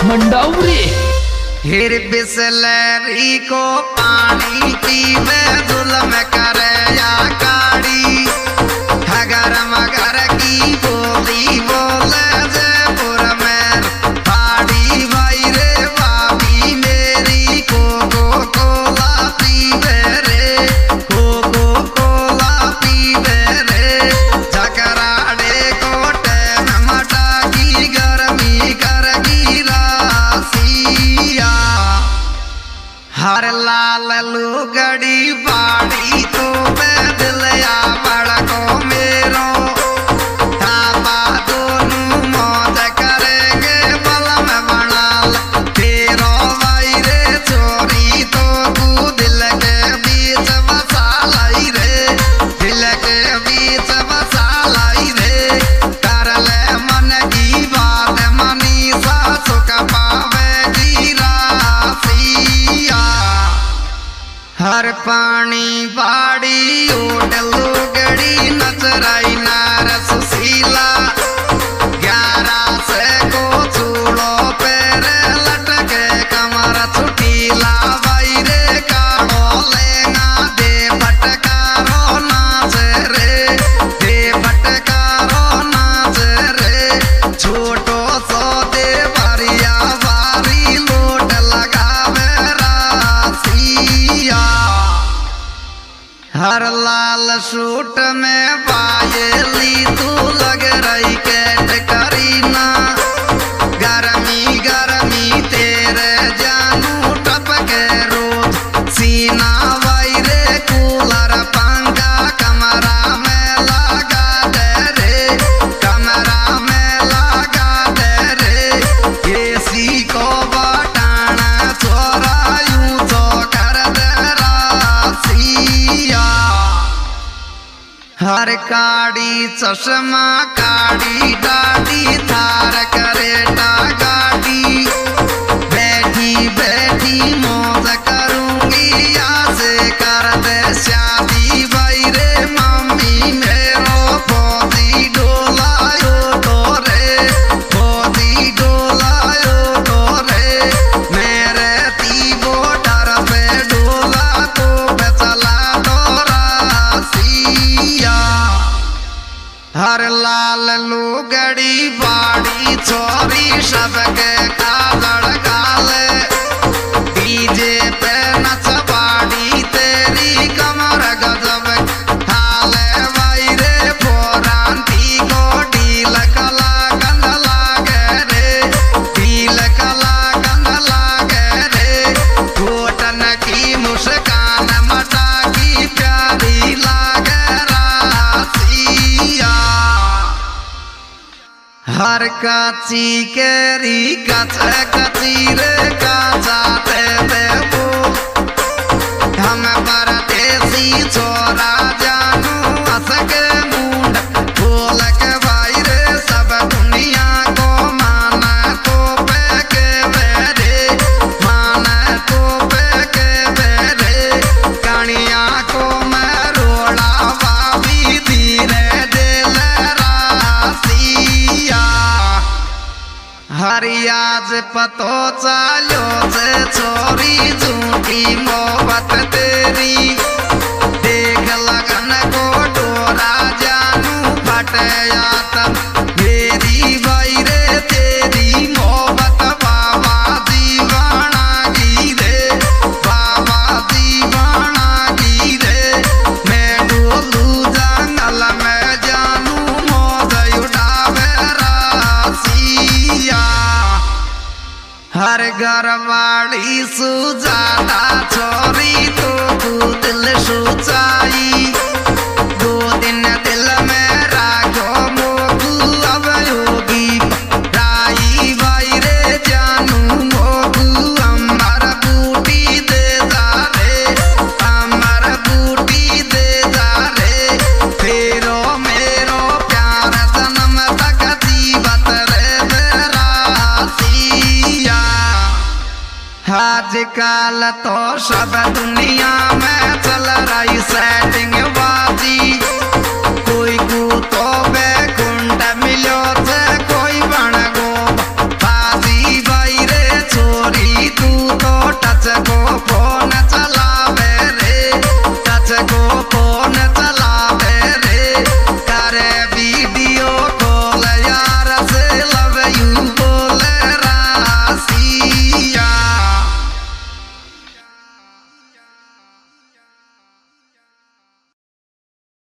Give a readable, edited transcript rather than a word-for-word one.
मंडावरी। हिर बिसलरी को पानी पीवे जुल्म करे या काड़ी, अगर मगर की बोली बोले जयपुर में पाड़ी भाई रे भाभी मेरी कोको कोला पीवे रे, कोको कोला पीवे रे, झकराड़े कोटे में मटा की गर्मी कर गिरा सिया, हर लाल लुगड़ी बाड़ी तो दिलया बड़ा को मेरो, थापा दोनों मौज करेंगे बलम बनाल तेरो भाई रे चोरी तो तू दिल के बीच बसा लाई रे, दिल के बीच बसा लाई रे, कर ले मन की बात मनी सा सुख पावेगी रासिया, हर पानी बाड़ी ओट लुगड़ी नचराई नार सुशीला, 11 से को चूड़ो पैर लटके कमर छुटीला, भाई रे काढ़ो लेंगा दे भटकारो नाच रे, दे भटकारो नाच रे, छोटो सो दे भरिया बारी लोट लगावे रासिया, हर लाल सूट में पायली तू लग रही कैट करीना, गर्मी गर्मी तेरे जानू टपके रोज सीना, भाई रे कूलर पंखा कमरा में लगा दे रे, कमरा में लगा दे रे, एसी को बटन छोरा यूं तो कर दे रासिया, हर काड़ी चश्मा काड़ी दाढ़ी थार करेटा गाड़ी, बैठी बैठी मौज करूंगी या से कर दे शादी, भाई रे मम्मी मेरो फौजी डोलायो डोरे, फौजी डोलायो डोरे, मेरे तीबो डर पे डोला तो बेचला डोरा सिया, हर लाल लुगड़ी बाड़ी छोरी सबके कालड़ गाले, डीजे पे नच बाड़ी तेरी कमर गजब हाले, भाई रे फोरांती को ढील कला गंद लागे रे, ढील कला गंद लागे रे, घोटन की मुस्कान मटा की प्यारी लागे रासिया, हर काची केरी कच कची रे काचाते देबो, हम परदेसी छोरा जानू हंसके मुंड बोल के भाई रे, सब दुनिया को माना तो पे के बेरे, माना तो पे के बेरे, कणिया को मैं रोड़ा भाभी धीरे दिल रासिया, हरियाज पतो चालो से छोरी झूठी मोहब्बत तेरी, देख लगन को डोरा जानू फटया तब मेरी, भाई रे तेरी मोहब्बत बाबा दीवाना की रे, बाबा दीवाना की रे, मैं डोलू जंगल में जानू मौज उड़ावे रासिया, हर घर वाली सुजाता छोरी तो तू दिल सुचाई, 2 दिन दिल में राखो मोगू अब योगी राई, भाई रे जानू मोगू अमर बूटी दे जा रे, अमर बूटी दे जा रे, फेरो मेरो प्यार जन्म तक जीवत रे मेरा सिया, आजकल तो सब दुनिया में चल रही सेटिंग बाजी,